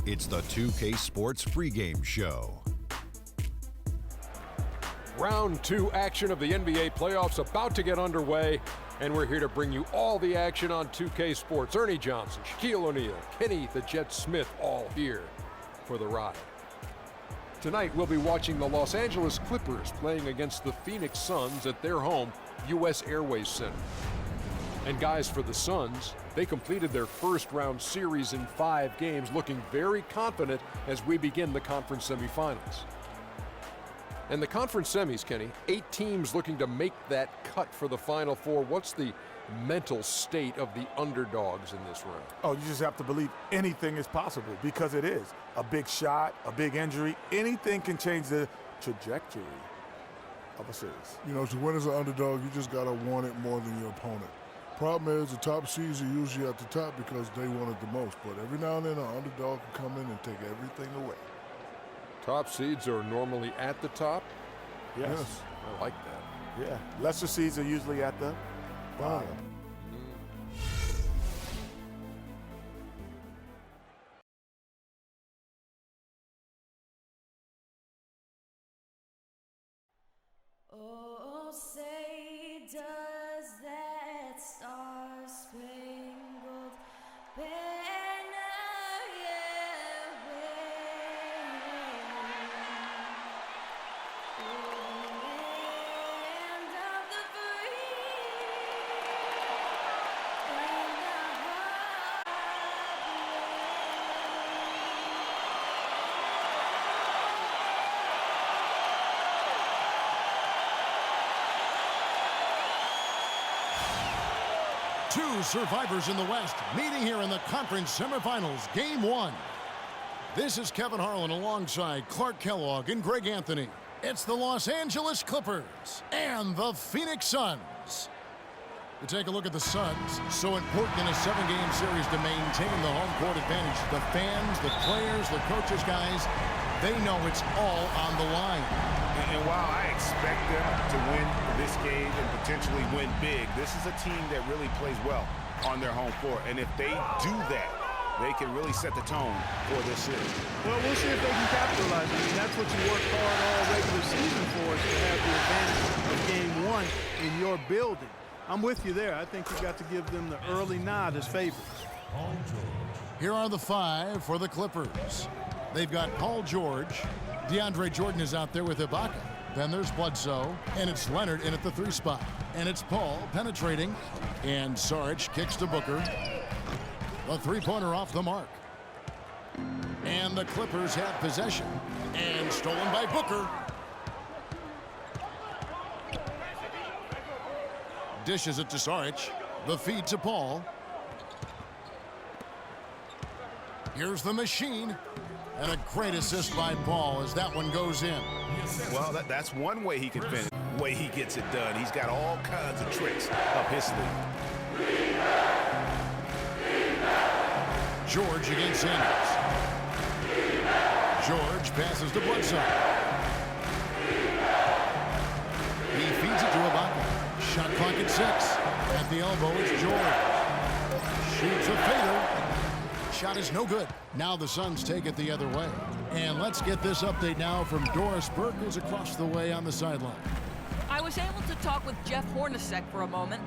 It's the 2K Sports pregame show. Round 2 action of the NBA playoffs about to get underway, and we're here to bring you all the action on 2K Sports. Ernie Johnson, Shaquille O'Neal, Kenny the Jet Smith, all here for the ride. Tonight, we'll be watching the Los Angeles Clippers playing against the Phoenix Suns at their home, U.S. Airways Center. And guys, for the Suns, they completed their first-round series in 5 games, looking very confident as we begin the conference semifinals. And the conference semis, Kenny, 8 teams looking to make that cut for the Final Four. What's the mental state of the underdogs in this round? Oh, you just have to believe anything is possible, because it is. A big shot, a big injury, anything can change the trajectory of a series. You know, to win as an underdog, you just got to want it more than your opponent. Problem is, the top seeds are usually at the top because they want it the most. But every now and then, an underdog can come in and take everything away. Top seeds are normally at the top? Yes. I like that. Yeah. Lesser seeds are usually at the bottom. Oh, say does that star-spangled banner yet wave o'er the land of the free and the Two survivors in the West meeting here in the conference semifinals, Game 1. This is Kevin Harlan alongside Clark Kellogg and Greg Anthony. It's the Los Angeles Clippers and the Phoenix Suns. To take a look at the Suns, so important in a 7-game series to maintain the home court advantage. The fans, the players, the coaches, guys, they know it's all on the line. And while I expect them to win this game and potentially win big, this is a team that really plays well on their home floor. And if they do that, they can really set the tone for this series. Well, we'll see if they can capitalize. I mean, that's what you work hard all regular season for, is to have the advantage of Game 1 in your building. I'm with you there. I think you've got to give them the early nod as favorites. Here are the 5 for the Clippers. They've got Paul George. DeAndre Jordan is out there with Ibaka. Then there's Bledsoe, and it's Leonard in at the 3 spot. And it's Paul penetrating, and Sarge kicks to Booker. The 3-pointer off the mark. And the Clippers have possession, and stolen by Booker. Dishes it to Sarge. The feed to Paul. Here's the machine. And a great assist by Paul as that one goes in. Well, that's one way he can finish. The way he gets it done. He's got all kinds of tricks up his sleeve. George against Sanders. George passes to Bledsoe. He feeds it to Ibaka. Shot clock at 6. At the elbow, it's George. Shoots a fader. Shot is no good. Now the Suns take it the other way. And let's get this update now from Doris Burke, who's across the way on the sideline. I was able to talk with Jeff Hornacek for a moment.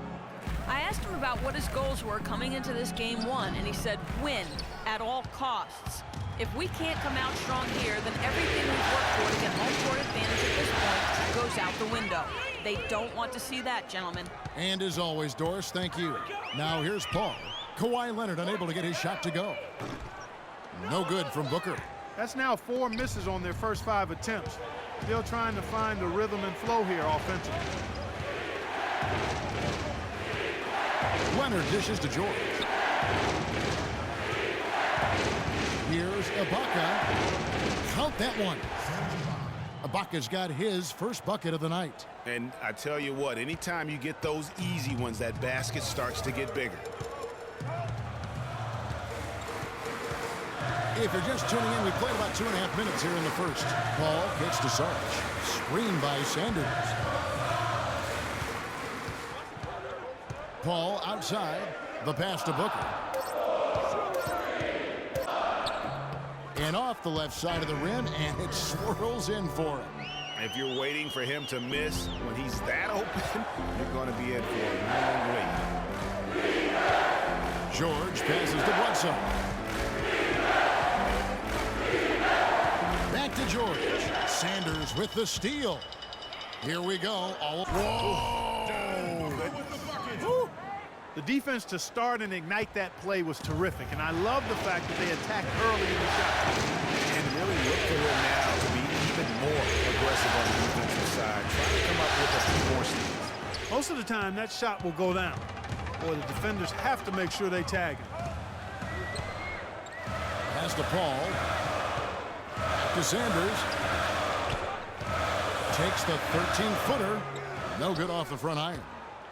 I asked him about what his goals were coming into this Game 1, and he said win at all costs. If we can't come out strong here, then everything we've worked for to get home court advantage at this point goes out the window. They don't want to see that, gentlemen. And as always, Doris, thank you. Now here's Paul. Kawhi Leonard unable to get his shot to go. No good from Booker. That's now 4 misses on their first 5 attempts. Still trying to find the rhythm and flow here offensively. Leonard dishes to George. Here's Ibaka. Count that one. Ibaka's got his first bucket of the night. And I tell you what, anytime you get those easy ones, that basket starts to get bigger. If you're just tuning in, we played about 2.5 minutes here in the first. Paul gets to Sarge. Screen by Sanders. Paul outside. The pass to Booker. And off the left side of the rim, and it swirls in for him. If you're waiting for him to miss when he's that open, you're going to be in for a long wait. George passes to Bledsoe. Back to George. Sanders with the steal. Here we go. Whoa! The defense to start and ignite that play was terrific, and I love the fact that they attacked early in the shot. And really look for him now to be even more aggressive on the defensive side, trying to come up with a few more steals. Most of the time, that shot will go down. Boy, the defenders have to make sure they tag him. Pass to Paul. Back to Sanders. Takes the 13-footer. No good off the front iron.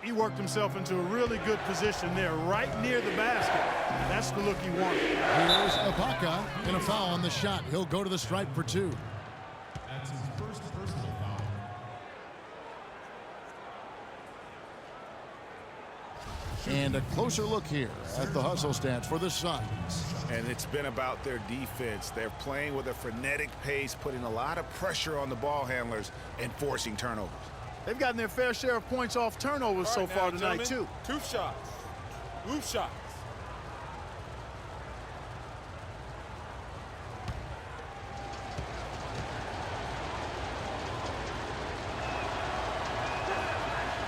He worked himself into a really good position there, right near the basket. That's the look he wanted. Here's Ibaka, and a foul on the shot. He'll go to the stripe for 2. That's his first personal foul. And a closer look here at the hustle stats for the Suns. And it's been about their defense. They're playing with a frenetic pace, putting a lot of pressure on the ball handlers and forcing turnovers. They've gotten their fair share of points off turnovers so far tonight, too. Two shots. Move shots.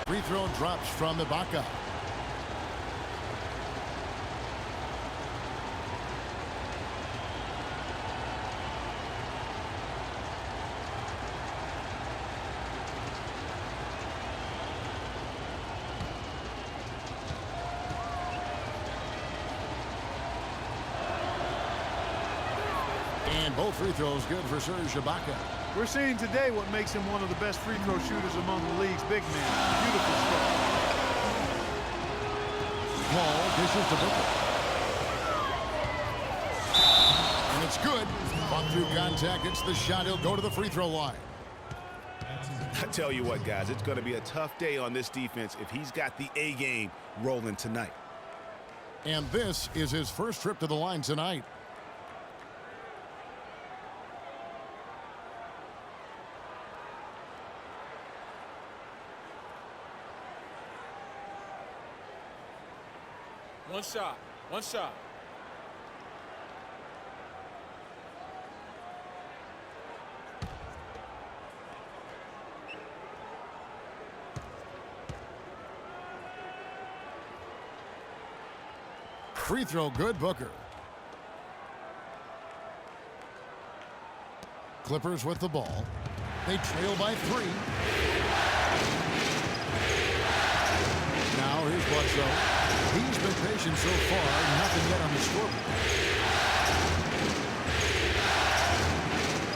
Free throw drops from Ibaka. And both free throws good for Serge Ibaka. We're seeing today what makes him one of the best free throw shooters among the league's big men. Beautiful stroke. Paul dishes to Booker. And it's good. Fought through contact. It's the shot. He'll go to the free throw line. I tell you what, guys, it's going to be a tough day on this defense if he's got the A game rolling tonight. And this is his first trip to the line tonight. One shot. One shot. Free throw good, Booker. Clippers with the ball. They trail by 3. Now here's Bledsoe. He's been patient so far, nothing yet on the scoreboard.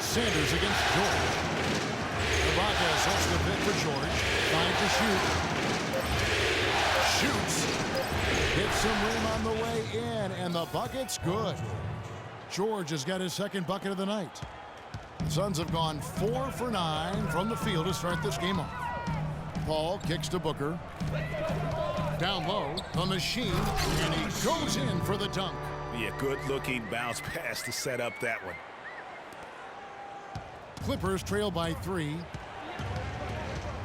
Sanders against George. Ibaka sets the pick for George. Trying to shoot. Shoots. Hits some rim on the way in, and the bucket's good. George has got his second bucket of the night. The Suns have gone 4 for 9 from the field to start this game off. Paul kicks to Booker. Down low, the machine, and he goes in for the dunk. Yeah, good-looking bounce pass to set up that one. Clippers trail by 3.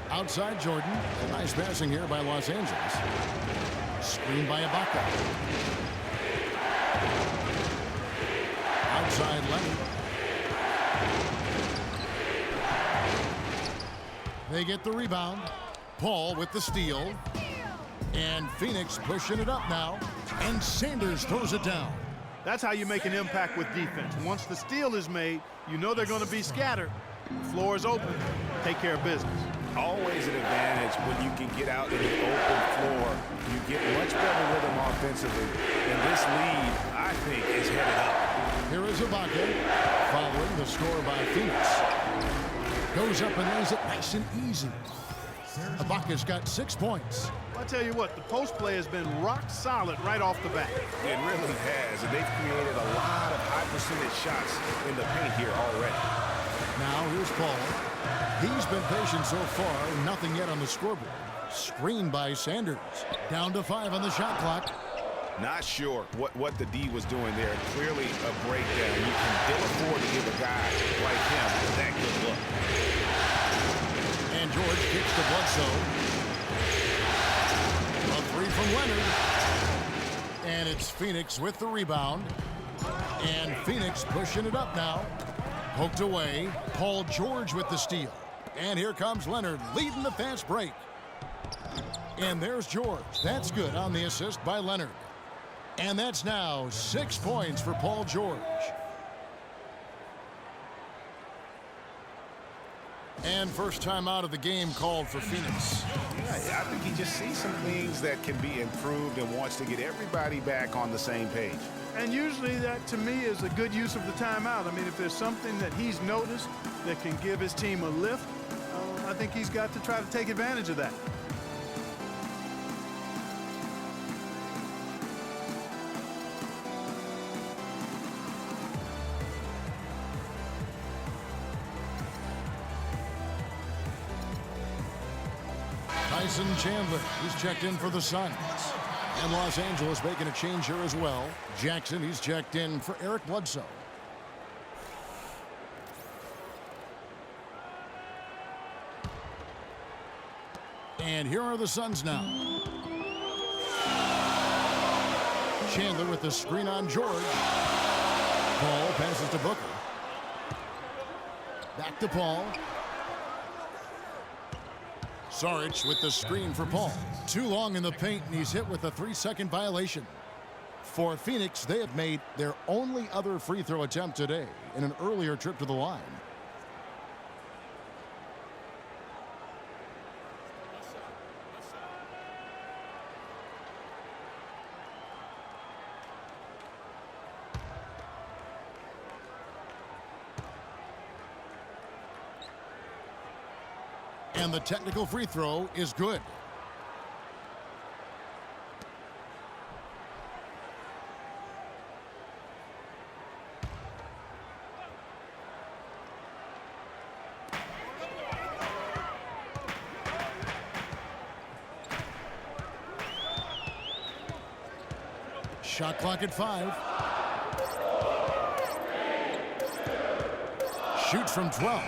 Outside Jordan. Nice passing here by Los Angeles. Screen by Ibaka. Outside Leonard. They get the rebound. Paul with the steal. And Phoenix pushing it up now. And Sanders throws it down. That's how you make an impact with defense. Once the steal is made, you know they're going to be scattered. The floor is open. Take care of business. Always an advantage when you can get out in the open floor. You get much better rhythm offensively. And this lead, I think, is headed up. Here is Ibaka following the score by Phoenix. Goes up and lays it nice and easy. Ibaka's got 6 points. I'll tell you what, the post play has been rock solid right off the bat. It really has, and they've created a lot of high percentage shots in the paint here already. Now here's Paul. He's been patient so far, nothing yet on the scoreboard. Screened by Sanders. Down to 5 on the shot clock. Not sure what the D was doing there. Clearly a breakdown. You can guy like him that good look. And George kicks to Bledsoe. A three from Leonard. And it's Phoenix with the rebound. And Phoenix pushing it up now. Poked away. Paul George with the steal. And here comes Leonard leading the fast break. And there's George. That's good on the assist by Leonard. And that's now 6 points for Paul George. And first time out of the game called for Phoenix. Yeah, I think he just sees some things that can be improved and wants to get everybody back on the same page. And usually that, to me, is a good use of the timeout. I mean, if there's something that he's noticed that can give his team a lift, I think he's got to try to take advantage of that. Tyson Chandler, he's checked in for the Suns. And Los Angeles making a change here as well. Jackson, he's checked in for Eric Bledsoe. And here are the Suns now. Chandler with the screen on George. Paul passes to Booker. Back to Paul. Saric with the screen for Paul. Too long in the paint, and he's hit with a 3-second violation. For Phoenix, they have made their only other free throw attempt today in an earlier trip to the line. And the technical free throw is good. Shot clock at 5. Shoots from 12.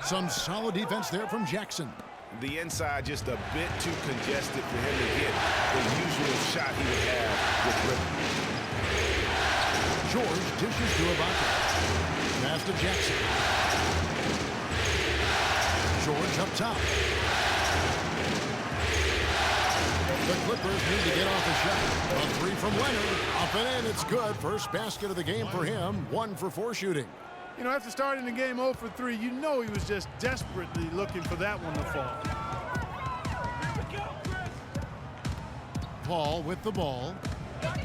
Some solid defense there from Jackson. The inside just a bit too congested for him to get the usual shot he would have with rhythm. George dishes to Ibaka. Pass to Jackson. George up top. The Clippers need to get off the shot. A three from Leonard. Up and in. It's good. First basket of the game for him. 1 for 4 shooting. You know, after starting the game 0 for 3, you know he was just desperately looking for that one to fall. Paul with the ball.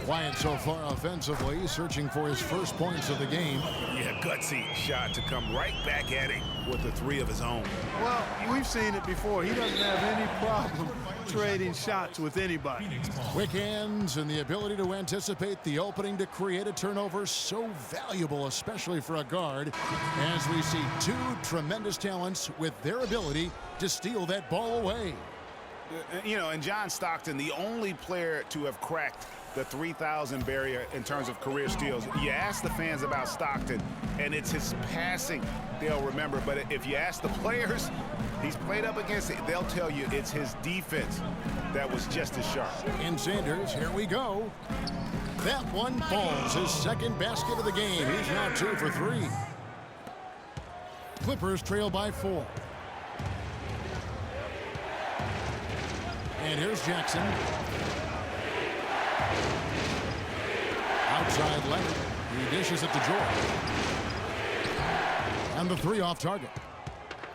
Quiet so far offensively, searching for his first points of the game. Yeah, gutsy shot to come right back at him with the 3 of his own. Well, we've seen it before. He doesn't have any problem trading shots with anybody. Quick hands and the ability to anticipate the opening to create a turnover, so valuable, especially for a guard, as we see 2 tremendous talents with their ability to steal that ball away. You know, and John Stockton, the only player to have cracked the 3,000 barrier in terms of career steals. You ask the fans about Stockton, and it's his passing they'll remember. But if you ask the players he's played up against, they'll tell you it's his defense that was just as sharp. And Sanders, here we go. That one falls, his second basket of the game. He's now 2 for 3. Clippers trail by 4. And here's Jackson. Outside Leonard. He dishes it to George. And the 3 off target.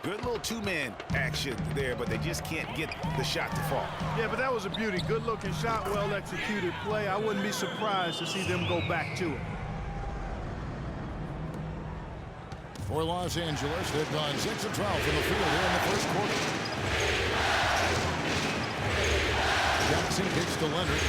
Good little 2-man action there, but they just can't get the shot to fall. Yeah, but that was a beauty. Good-looking shot, well-executed play. I wouldn't be surprised to see them go back to it. For Los Angeles, they've gone 6 of 12 from the field here in the first quarter. Jackson kicks to Leonard.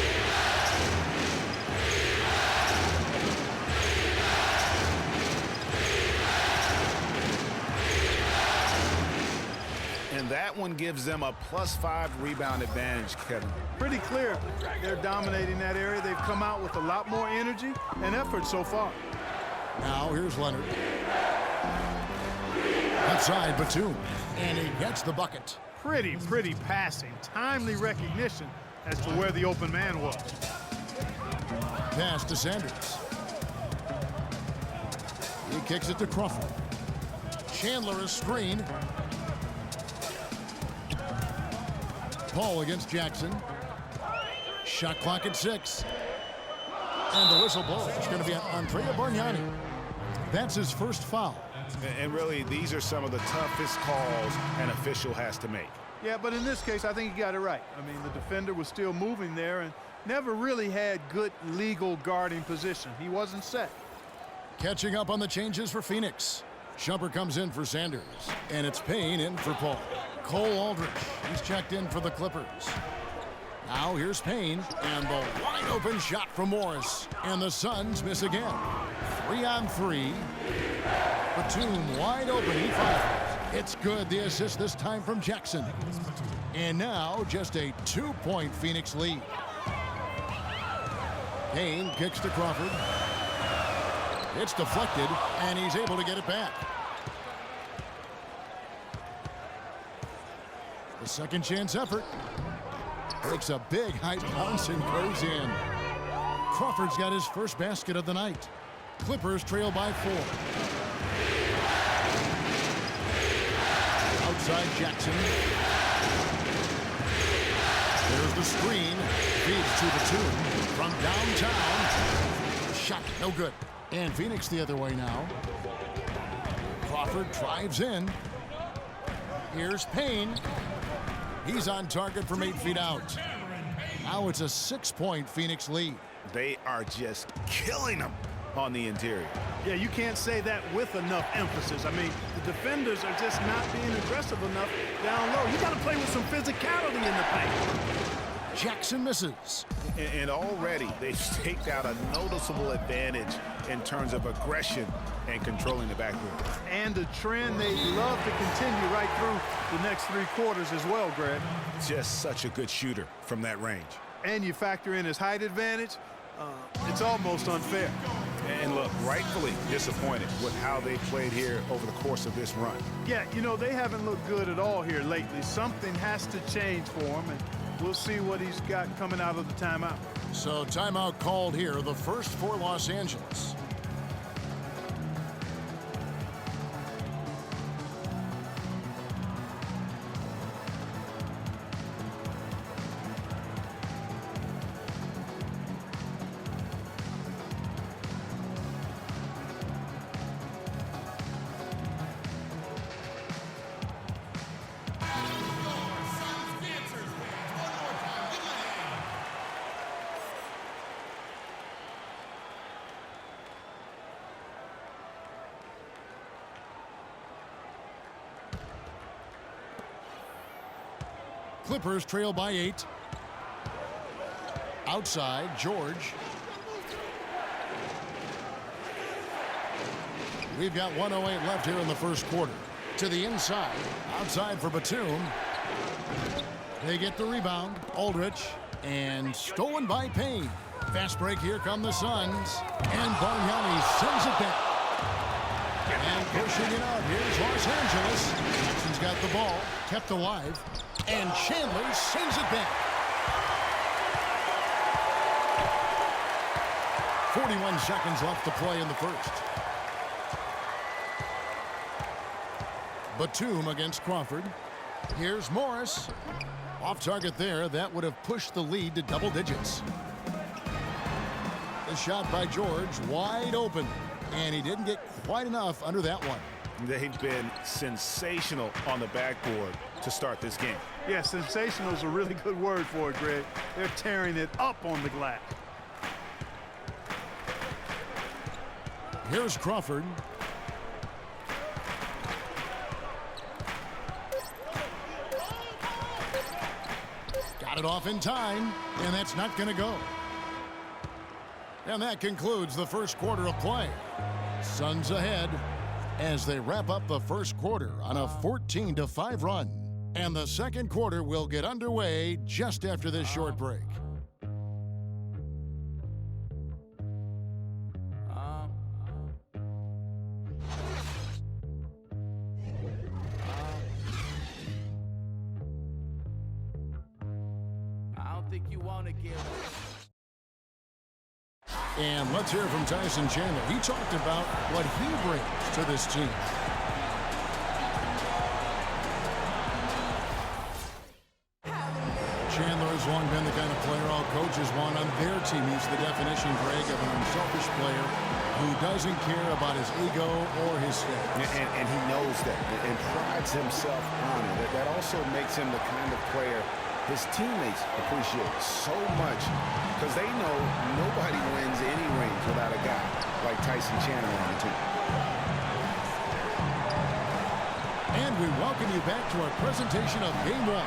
And that one gives them a +5 rebound advantage, Kevin. Pretty clear. They're dominating that area. They've come out with a lot more energy and effort so far. Now here's Leonard. Outside Batum, and he gets the bucket. Pretty passing. Timely recognition as to where the open man was. Pass to Sanders. He kicks it to Crawford. Chandler a screen. Paul against Jackson. Shot clock at 6. And the whistle blows. It's going to be on Andrea Bargnani. That's his first foul. And really, these are some of the toughest calls an official has to make. Yeah, but in this case, I think he got it right. I mean, the defender was still moving there and never really had good legal guarding position. He wasn't set. Catching up on the changes for Phoenix. Shumpert comes in for Sanders, and it's Payne in for Paul. Cole Aldrich, he's checked in for the Clippers. Now here's Payne, and the wide open shot from Morris, and the Suns miss again. 3-on-3. Batum wide open, he fires. It's good, the assist this time from Jackson. And now just a 2-point Phoenix lead. Payne kicks to Crawford. It's deflected, and he's able to get it back. The second chance effort. Breaks a big high bounce and goes in. Crawford's got his first basket of the night. Clippers trail by 4. Outside Jackson. There's the screen. Feeds to Batum from downtown. Shot, no good. And Phoenix the other way now. Crawford drives in. Here's Payne. He's on target from 8 feet out. Now it's a 6-point Phoenix lead. They are just killing them on the interior. Yeah, you can't say that with enough emphasis. I mean, the defenders are just not being aggressive enough down low. You got to play with some physicality in the paint. Jackson misses. And already they've staked out a noticeable advantage in terms of aggression and controlling the backboard. And a trend they'd love to continue right through the next 3 quarters as well, Greg. Just such a good shooter from that range. And you factor in his height advantage, it's almost unfair. And look, rightfully disappointed with how they played here over the course of this run. Yeah, you know, they haven't looked good at all here lately. Something has to change for him, and we'll see what he's got coming out of the timeout. So timeout called here, the first for Los Angeles. Clippers trail by 8. Outside, George. We've got 1:08 left here in the first quarter. To the inside, outside for Batum. They get the rebound. Aldrich, and stolen by Payne. Fast break, here come the Suns. And Bargnani sends it back. And pushing it out, here's Los Angeles. Jackson's got the ball, kept alive. And Chandler sends it back. 41 seconds left to play in the first. Batum against Crawford. Here's Morris. Off target there. That would have pushed the lead to double digits. The shot by George, wide open. And he didn't get quite enough under that one. They've been sensational on the backboard to start this game. Yeah, sensational is a really good word for it, Greg. They're tearing it up on the glass. Here's Crawford. Got it off in time, and that's not going to go. And that concludes the first quarter of play. Suns ahead as they wrap up the first quarter on a 14-5 run. And the second quarter will get underway just after this short break. think you want to get And let's hear from Tyson Chandler. He talked about what he brings to this team. Chandler has long been the kind of player all coaches want on their team. He's the definition, Greg, of an unselfish player who doesn't care about his ego or his stats. And he knows that and prides himself on it. That also makes him the kind of player his teammates appreciate so much because they know nobody wins any rings without a guy like Tyson Chandler on the team. And we welcome you back to our presentation of Game 1.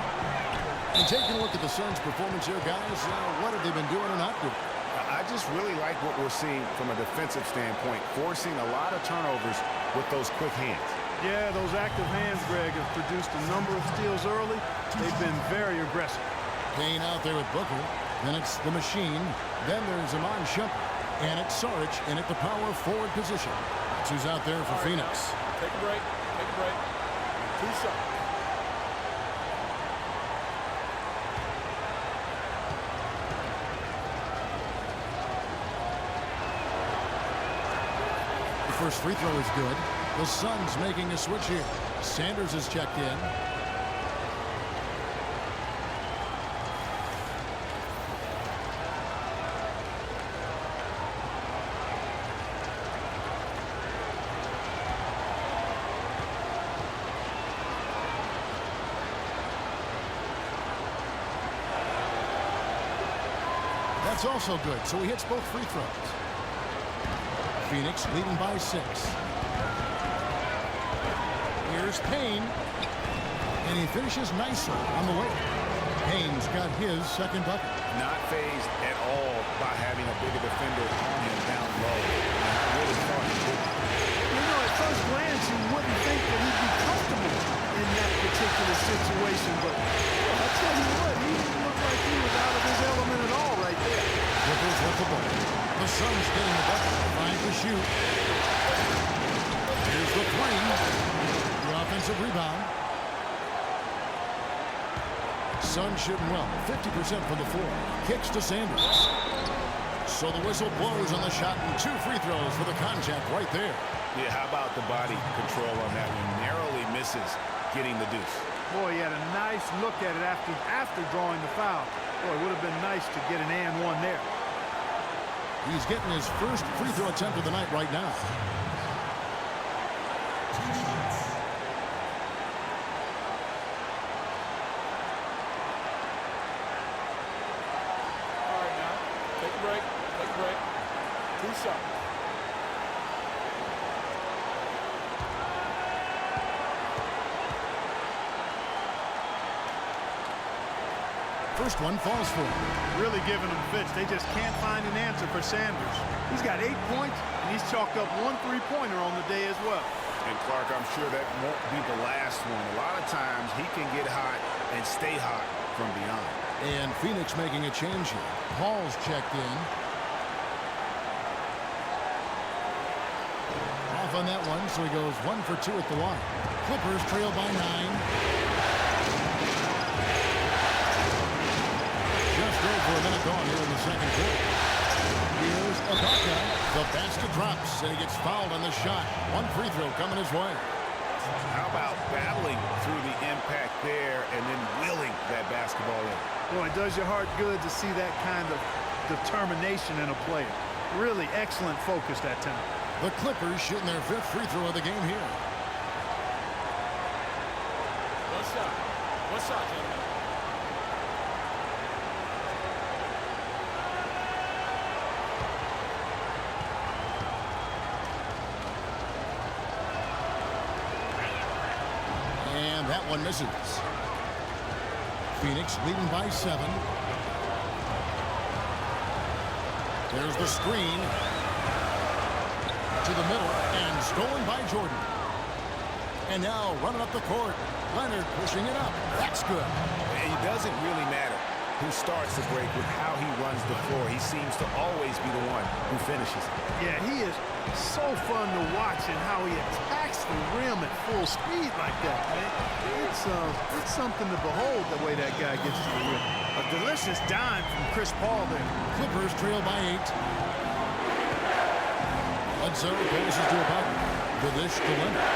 And taking a look at the Suns' performance here, guys, what have they been doing or not doing? I just really like what we're seeing from a defensive standpoint, forcing a lot of turnovers with those quick hands. Yeah, those active hands, Greg, have produced a number of steals early. They've been very aggressive. Kane out there with Booker. Then it's the machine. Then there's Iman Shumpert. And it's Saric in at the power forward position. That's who's out there for Phoenix. Take a break. Take a break. 2 shots. The first free throw is good. The Suns making a switch here. Sanders is checked in. That's also good, so he hits both free throws. Phoenix leading by 6. Here's Payne, and he finishes nicely on the way. Payne's got his second bucket. Not fazed at all by having a bigger defender on him down low. I really thought he would. You know, at first glance, you wouldn't think that he'd be comfortable in that particular situation, but I'll tell you what, he didn't look like he was out of his element at all right there. Clippers with the ball. The Suns getting the bucket, trying to shoot. Here's the three. The offensive rebound. Suns shooting well, 50% from the floor. Kicks to Sanders. So the whistle blows on the shot and 2 free throws for the contact right there. Yeah, how about the body control on that one? Narrowly misses getting the deuce. Boy, he had a nice look at it after drawing the foul. Boy, it would have been nice to get an and one there. He's getting his first free throw attempt of the night right now. All right, now. Take a break. Take a break. 2 shots. First one falls for him. Really giving them fits. They just can't find an answer for Sanders. He's got 8 points, and he's chalked up 1 3-pointer on the day as well. And Clark, I'm sure that won't be the last one. A lot of times he can get hot and stay hot from beyond. And Phoenix making a change here. Paul's checked in. Off on that one, so he goes 1 for 2 at the line. Clippers trail by 9. Just over a minute gone here in the second quarter. Here's Ibaka. The basket drops, and he gets fouled on the shot. 1 free throw coming his way. How about battling through the impact there and then willing that basketball in? Boy, it does your heart good to see that kind of determination in a player. Really excellent focus that time. The Clippers shooting their 5th free throw of the game here. One shot. One shot, gentlemen. And that one misses. Phoenix leading by 7. There's the screen. To the middle and stolen by Jordan. And now running up the court. Leonard pushing it up. That's good. And it doesn't really matter who starts the break with how he runs the floor. He seems to always be the one who finishes. Yeah, he is so fun to watch and how he attacks the rim at full speed like that, man. It's something to behold the way that guy gets to the rim. A delicious dime from Chris Paul there. Clippers trail by 8. Bledsoe passes to about the dish to Leonard.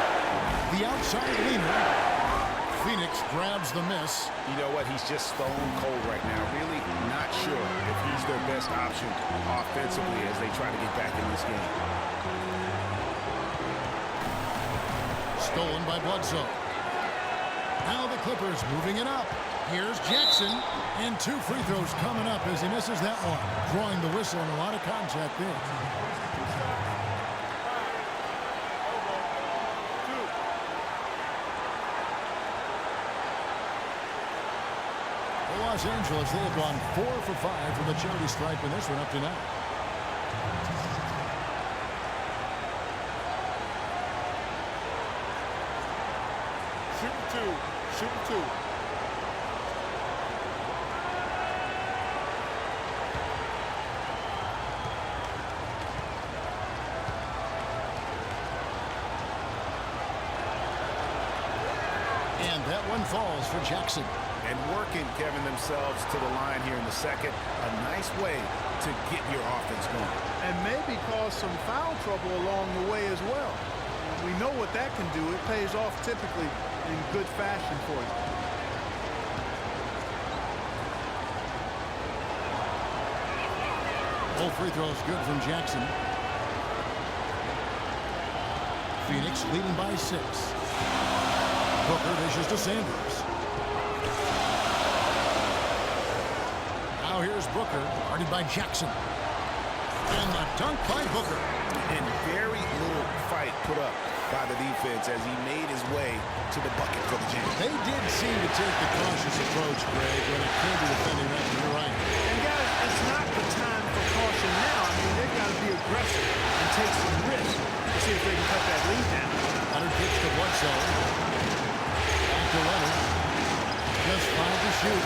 The outside leaner. Phoenix grabs the miss. You know what? He's just stone cold right now. Really not sure if he's their best option offensively as they try to get back in this game. Stolen by Bledsoe. Now the Clippers moving it up. Here's Jackson. And 2 free throws coming up as he misses that one. Drawing the whistle and a lot of contact there. Los Angeles, they have gone 4 for 5 from the charity stripe in this one up to now. Shooting two. And that one falls for Jackson. And working, Kevin, themselves to the line here in the second. A nice way to get your offense going. And maybe cause some foul trouble along the way as well. We know what that can do. It pays off typically in good fashion for you. All free throws good from Jackson. Phoenix leading by 6. Booker dishes to Sanders. Now here's Booker, guarded by Jackson. And the dunk by Booker. And very little fight put up by the defense as he made his way to the bucket for the jam. They did seem to take the cautious approach, Greg, when it came to defending that. You're right. And guys, it's not the time for caution now. I mean, they've got to be aggressive and take some risks to see if they can cut that lead down. Leonard kicks to Bledsoe. Back to Leonard. Just 5 to shoot.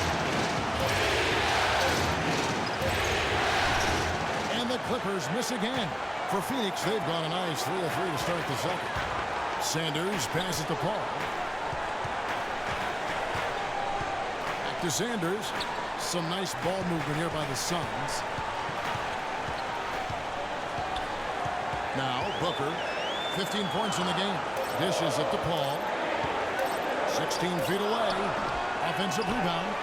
And the Clippers miss again. For Phoenix, they've gone a nice 3 of 3 to start the second. Sanders passes to Paul. Back to Sanders. Some nice ball movement here by the Suns. Now Booker, 15 points in the game. Dishes it to Paul. 16 feet away. Offensive rebound.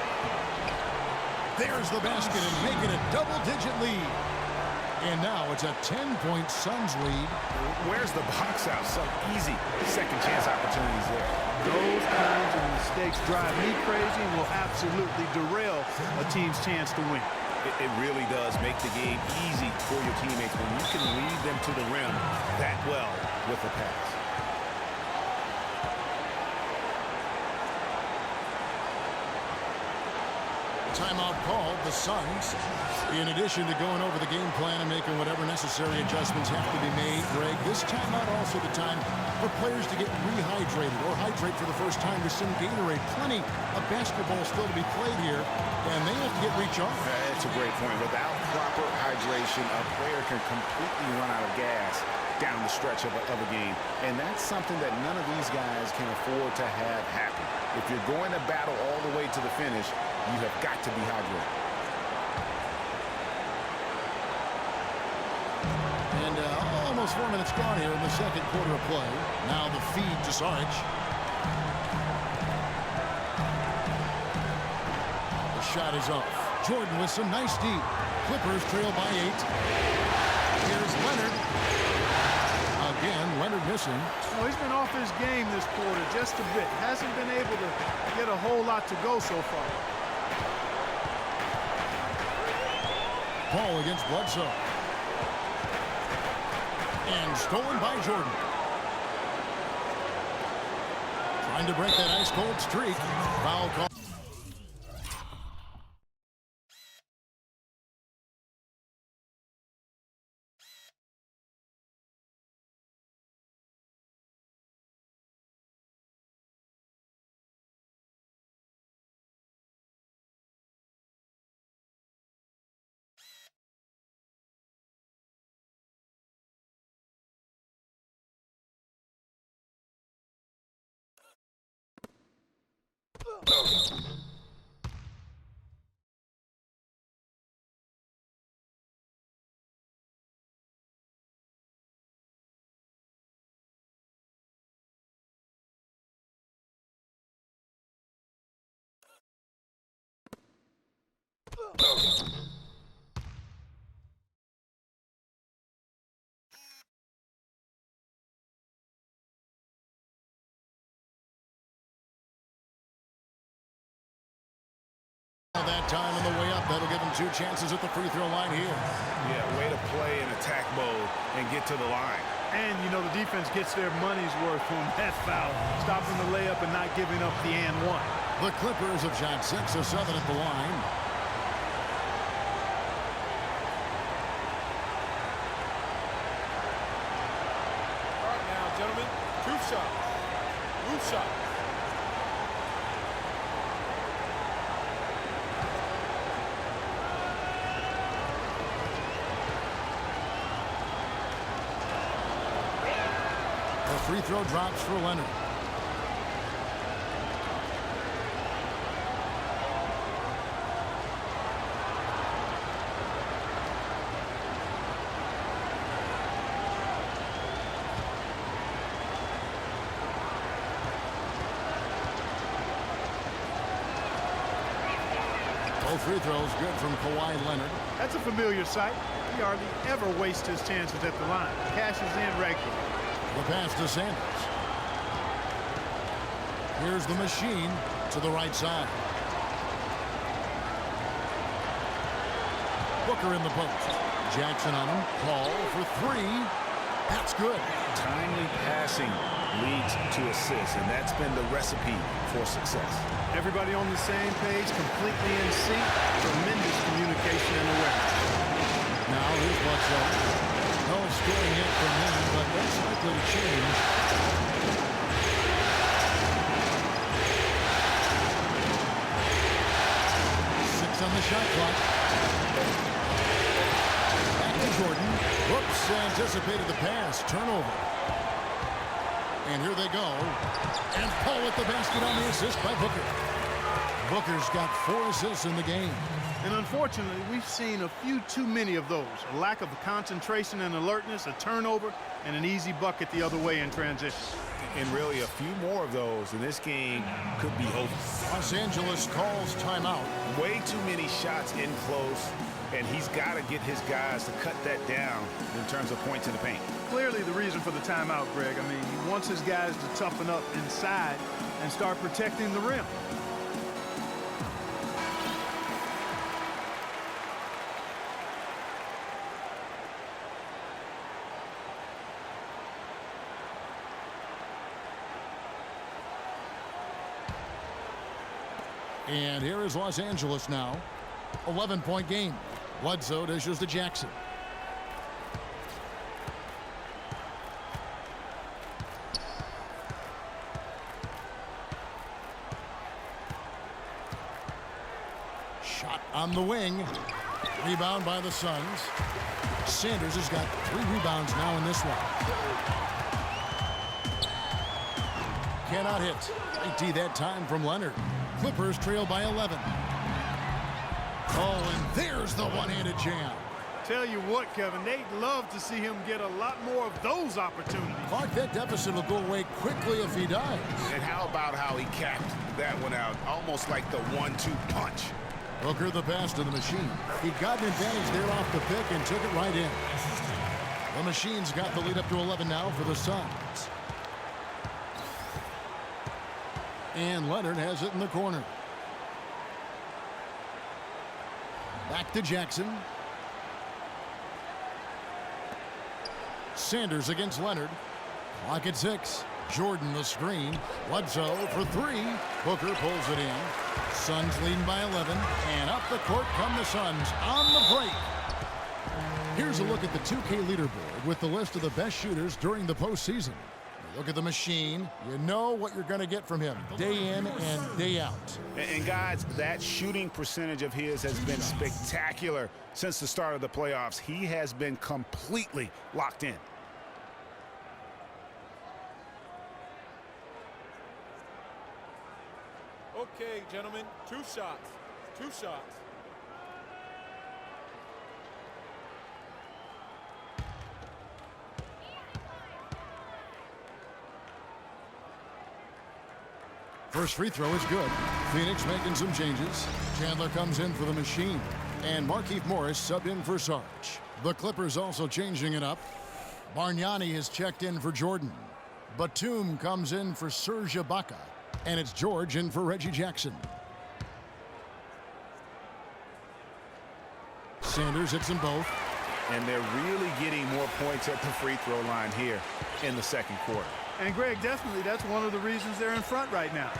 There's the basket and making a double-digit lead. And now it's a 10-point Suns lead. Where's the box out? Some easy second chance opportunities there. Those kinds of mistakes drive me crazy and will absolutely derail a team's chance to win. It really does make the game easy for your teammates when you can lead them to the rim that well with a pass. Timeout called. The Suns, in addition to going over the game plan and making whatever necessary adjustments have to be made, Greg, this timeout also the time for players to get rehydrated or hydrate for the first time with some Gatorade. Plenty of basketball still to be played here, and they have to get recharged. That's a great point. Without proper hydration, a player can completely run out of gas down the stretch of a game, and that's something that none of these guys can afford to have happen. If you're going to battle all the way to the finish, you have got to be hydrated. And almost 4 minutes gone here in the second quarter of play. Now the feed to Saric. The shot is off. Jordan with some nice D. Clippers trail by 8. Here's Leonard. Again, Leonard missing. Well, he's been off his game this quarter just a bit. Hasn't been able to get a whole lot to go so far. Paul against Bledsoe. And stolen by Jordan. Trying to break that ice-cold streak. Foul call. That time on the way up, that'll give him 2 chances at the free throw line here. Yeah, way to play in attack mode and get to the line. And, you know, the defense gets their money's worth on that foul, stopping the layup and not giving up the and one. The Clippers have shot 6 of 7 at the line. All right now, gentlemen, 2 shots. Roof shots. The free throw drops for Leonard. Both free throws good from Kawhi Leonard. That's a familiar sight. He hardly ever wastes his chances at the line. Cashes in regularly. The pass to Sanders. Here's the machine to the right side. Booker in the post. Jackson on him. Paul for 3. That's good. Timely passing leads to assists, and that's been the recipe for success. Everybody on the same page, completely in sync. Tremendous communication and awareness. Now here's Bledsoe. No scoring yet from him, but that's likely to change. Six on the shot clock. Back to Jordan. Whoops, anticipated the pass. Turnover. And here they go. And Paul with the basket on the assist by Booker. Booker's got 4 assists in the game. And unfortunately, we've seen a few too many of those. A lack of concentration and alertness, a turnover, and an easy bucket the other way in transition. And really, a few more of those, and this game could be over. Los Angeles calls timeout. Way too many shots in close, and he's got to get his guys to cut that down in terms of points in the paint. Clearly the reason for the timeout, Greg. I mean, he wants his guys to toughen up inside and start protecting the rim. And here is Los Angeles now. 11-point game. Bledsoe dishes to Jackson. Shot on the wing. Rebound by the Suns. Sanders has got 3 rebounds now in this one. Cannot hit. Great D that time from Leonard. Clippers trail by 11. Oh, and there's the one-handed jam. Tell you what, Kevin, they'd love to see him get a lot more of those opportunities. Clark, that deficit will go away quickly if he does. And how about how he capped that one out, almost like the 1-2 punch. Booker the pass to the machine. He got an advantage there off the pick and took it right in. The machine's got the lead up to 11 now for the Suns. And Leonard has it in the corner. Back to Jackson. Sanders against Leonard. Clock at 6. Jordan the screen. Bledsoe for 3. Booker pulls it in. Suns leading by 11. And up the court come the Suns on the break. Here's a look at the 2K leaderboard with the list of the best shooters during the postseason. Look at the machine. You know what you're going to get from him day in and day out. And guys, that shooting percentage of his has been spectacular since the start of the playoffs. He has been completely locked in. Okay, gentlemen, 2 shots. 2 shots. First free throw is good. Phoenix making some changes. Chandler comes in for the machine. And Markieff Morris subbed in for Sarge. The Clippers also changing it up. Bargnani is checked in for Jordan. Batum comes in for Serge Ibaka. And it's George in for Reggie Jackson. Sanders hits them both. And they're really getting more points at the free throw line here in the second quarter. And Greg, definitely that's one of the reasons they're in front right now.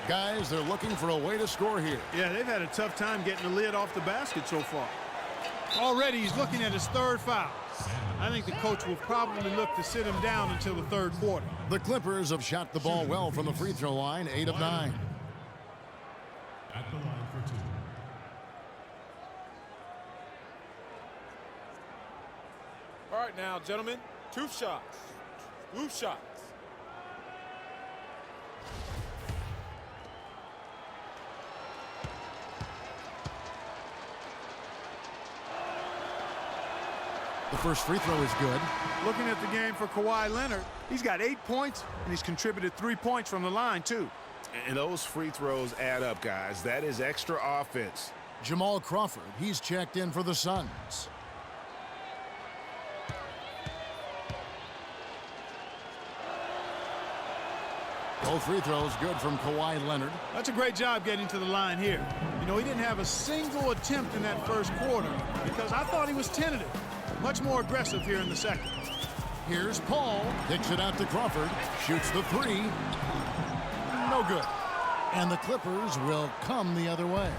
Guys, they're looking for a way to score here. Yeah, they've had a tough time getting the lid off the basket so far. Already he's looking at his 3rd foul. I think the coach will probably look to sit him down until the 3rd quarter. The Clippers have shot the ball well from the free throw line, 8 of 9. At the line for 2. All right now, gentlemen, 2 shots. 2 shots. The first free throw is good. Looking at the game for Kawhi Leonard, he's got 8 points, and he's contributed 3 points from the line, too. And those free throws add up, guys. That is extra offense. Jamal Crawford, he's checked in for the Suns. Both free throws good from Kawhi Leonard. That's a great job getting to the line here. You know, he didn't have a single attempt in that first quarter because I thought he was tentative. Much more aggressive here in the second. Here's Paul. Kicks it out to Crawford. Shoots the 3. No good. And the Clippers will come the other way.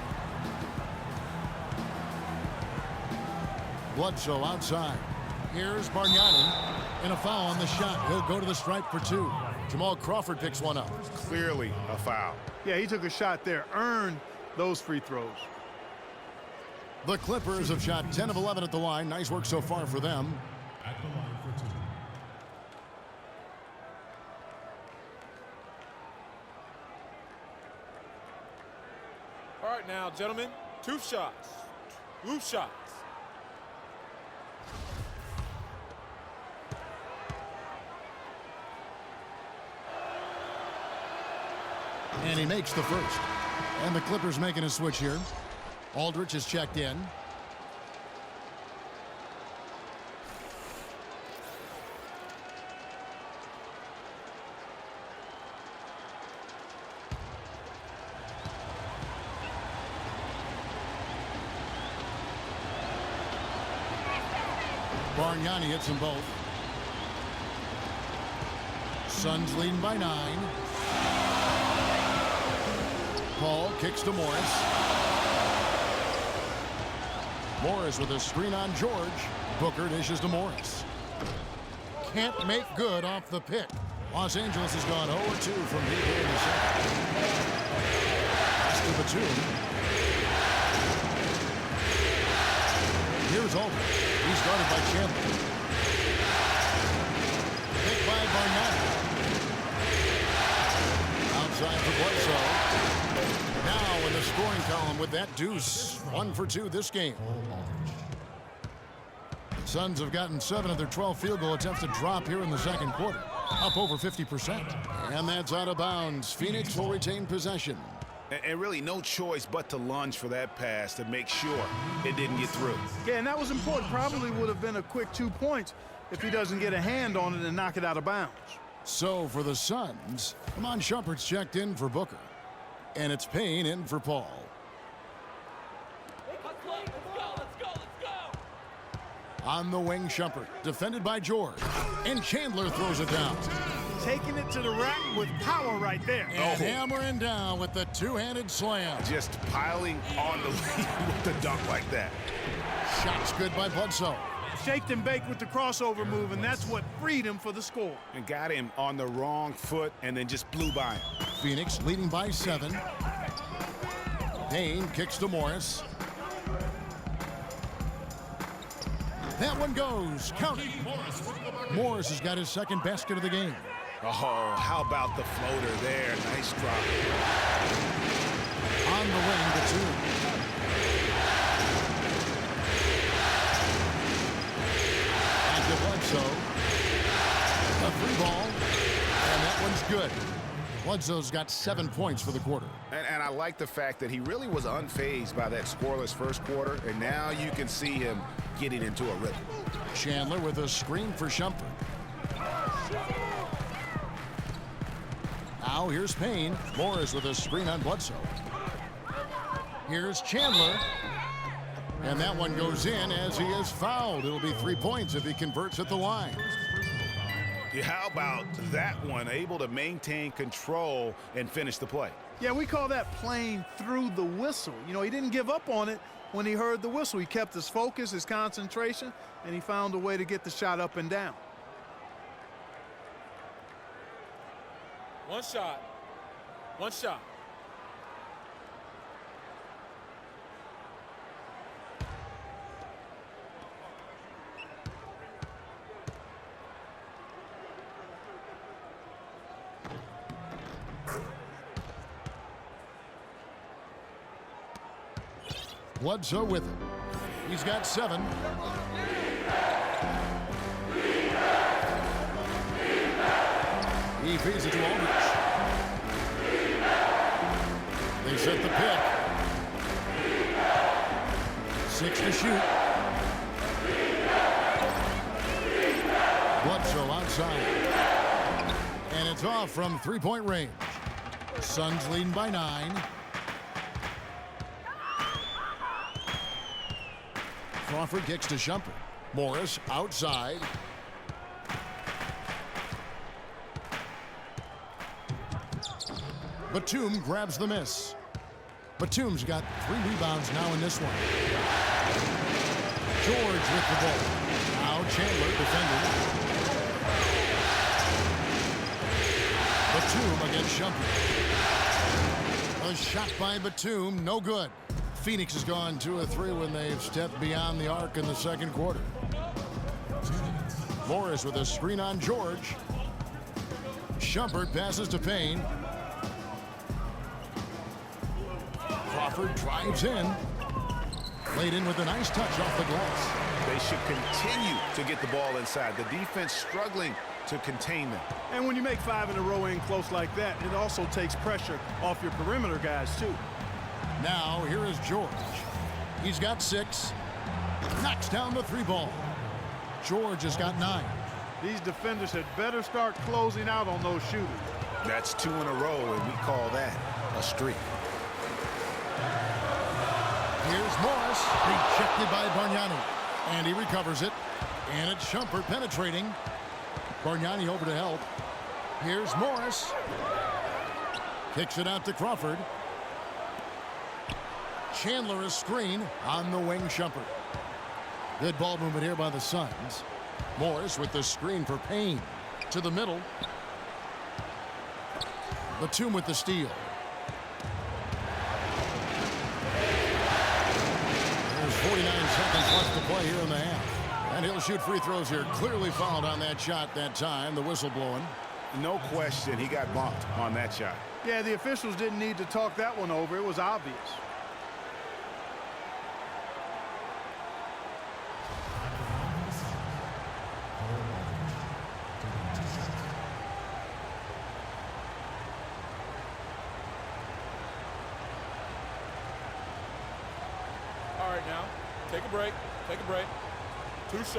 Bledsoe outside. Here's Bargnani. And a foul on the shot. He'll go to the stripe for 2. Jamal Crawford picks one up. Clearly a foul. Yeah, he took a shot there. Earned those free throws. The Clippers have shot 10 of 11 at the line. Nice work so far for them. At the line for 2. All right now, gentlemen, 2 shots. 2 shots. And he makes the first. And the Clippers making a switch here. Aldridge is checked in. Bargnani hits them both. Suns leading by 9. Paul kicks to Morris. Morris with a screen on George. Booker dishes to Morris. Can't make good off the pick. Los Angeles has gone 0-2 from deep here in the second. Pass to Batum. Here's Aldridge. He's guarded by Chandler. Picked by Bargnani. Outside for Bledsoe. Now in the scoring column with that deuce. 1 for 2 this game. Suns have gotten 7 of their 12 field goal attempts to drop here in the second quarter. Up over 50%. And that's out of bounds. Phoenix will retain possession. And really no choice but to lunge for that pass to make sure it didn't get through. Yeah, and that was important. Probably would have been a quick 2 points if he doesn't get a hand on it and knock it out of bounds. So for the Suns, Iman Shumpert's checked in for Booker. And it's Payne in for Paul. On the wing, Shumpert, defended by George. And Chandler throws it down. Taking it to the rack with power right there. And hammering down with the two-handed slam. Just piling on the lead with the dunk like that. Shot's good by Bledsoe. Shaked and baked with the crossover move, and that's what freed him for the score. And got him on the wrong foot and then just blew by him. Phoenix leading by 7. Payne kicks to Morris. That one goes. Count it. Morris has got his second basket of the game. Oh, how about the floater there? Nice drop. On the wing, Batum. And to Bledsoe. A free ball. And that one's good. Bledsoe's got 7 points for the quarter. And I like the fact that he really was unfazed by that scoreless first quarter, and now you can see him getting into a rhythm. Chandler with a screen for Shumpert. Now here's Payne. Morris with a screen on Bledsoe. Here's Chandler. And that one goes in as he is fouled. It'll be 3 points if he converts at the line. How about that one? Able to maintain control and finish the play. Yeah, we call that playing through the whistle. You know, he didn't give up on it when he heard the whistle. He kept his focus, his concentration, and he found a way to get the shot up and down. One shot. One shot. Bledsoe with it. He's got 7. He feeds it to Aldridge. They set the pick. 6 to shoot. Bledsoe outside. And it's off from 3-point range. Suns leading by 9. Crawford kicks to Shumpert. Morris outside. Batum grabs the miss. Batum's got 3 rebounds now in this one. George with the ball. Now Chandler defending. Batum against Shumpert. A shot by Batum, no good. Phoenix has gone 2 of 3 when they've stepped beyond the arc in the second quarter. Morris with a screen on George. Shumpert passes to Payne. Crawford drives in. Laid in with a nice touch off the glass. They should continue to get the ball inside. The defense struggling to contain them. And when you make 5 in a row in close like that, it also takes pressure off your perimeter guys, too. Now, here is George. He's got 6. Knocks down the 3 ball. George has got 9. These defenders had better start closing out on those shooters. That's 2 in a row, and we call that a streak. Here's Morris, rejected by Bargnani. And he recovers it. And it's Shumpert penetrating. Bargnani over to help. Here's Morris. Kicks it out to Crawford. Chandler a screen on the wing. Shumpert. Good ball movement here by the Suns. Morris with the screen for Payne. To the middle. Batum with the steal. There's 49 seconds left to play here in the half. And he'll shoot free throws here. Clearly fouled on that shot that time. The whistle blowing. No question, he got bumped on that shot. Yeah, the officials didn't need to talk that one over. It was obvious. All right, now, take a break. Take a break. 2 shots.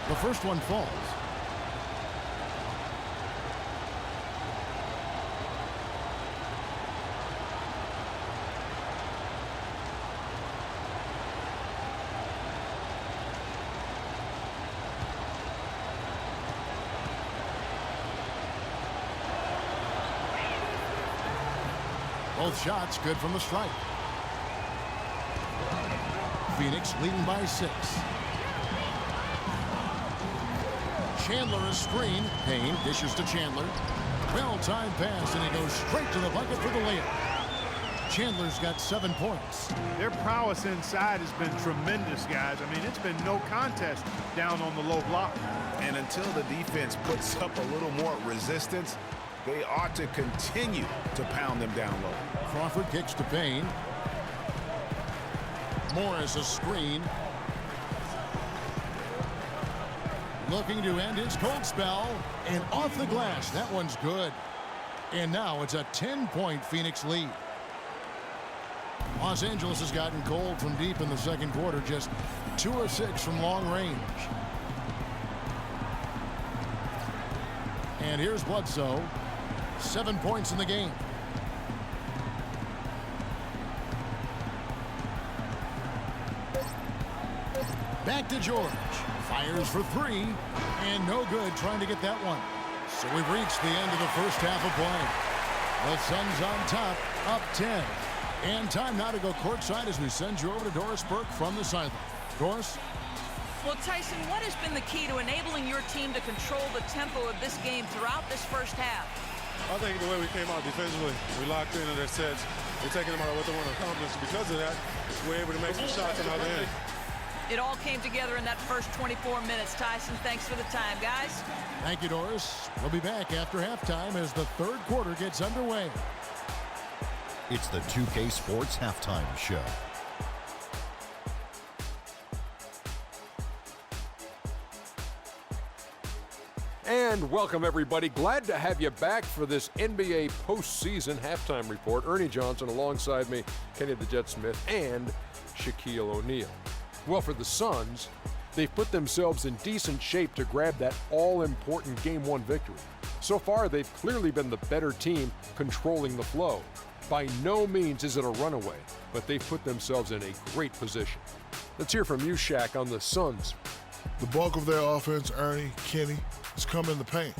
The first one falls. Both shots good from the stripe. Phoenix leading by 6. Chandler a screen. Payne dishes to Chandler. Well-timed pass, and he goes straight to the bucket for the layup. Chandler's got 7 points. Their prowess inside has been tremendous, guys. I mean, it's been no contest down on the low block. And until the defense puts up a little more resistance, they ought to continue to pound them down low. Crawford kicks to Payne. Morris a screen. Looking to end his cold spell. And off the glass. That one's good. And now it's a 10-point Phoenix lead. Los Angeles has gotten cold from deep in the second quarter. Just 2 of 6 from long range. And here's Bledsoe. 7 points in the game. Back to George. Fires for 3. And no good trying to get that one. So we've reached the end of the first half of play. The Suns on top, up 10. And time now to go courtside as we send you over to Doris Burke from the sideline. Doris? Well, Tyson, what has been the key to enabling your team to control the tempo of this game throughout this first half? I think the way we came out defensively, we locked into their sets. We're taking them out of what they want to accomplish. Because of that, we're able to make some shots on the other end. It all came together in that first 24 minutes. Tyson, thanks for the time, guys. Thank you, Doris. We'll be back after halftime as the third quarter gets underway. It's the 2K Sports Halftime Show. And welcome, everybody. Glad to have you back for this NBA postseason halftime report. Ernie Johnson alongside me, Kenny the Jet Smith, and Shaquille O'Neal. Well, for the Suns, they've put themselves in decent shape to grab that all-important Game 1 victory. So far, they've clearly been the better team controlling the flow. By no means is it a runaway, but they've put themselves in a great position. Let's hear from you, Shaq, on the Suns. The bulk of their offense, Ernie, Kenny, has come in the paint.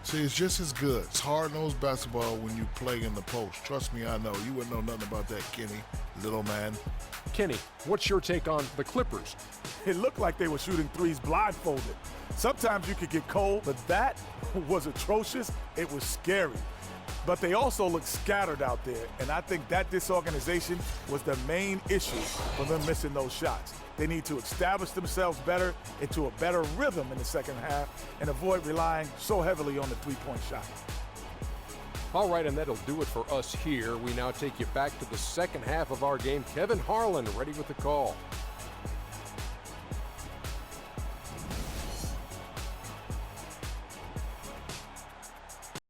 See, it's just as good. It's hard-nosed basketball when you play in the post. Trust me, I know. You wouldn't know nothing about that, Kenny, little man. Kenny, what's your take on the Clippers? It looked like they were shooting threes blindfolded. Sometimes you could get cold, but that was atrocious. It was scary. But they also looked scattered out there, and I think that disorganization was the main issue for them missing those shots. They need to establish themselves better into a better rhythm in the second half and avoid relying so heavily on the three-point shot. All right, and that'll do it for us here. We now take you back to the second half of our game. Kevin Harlan ready with the call.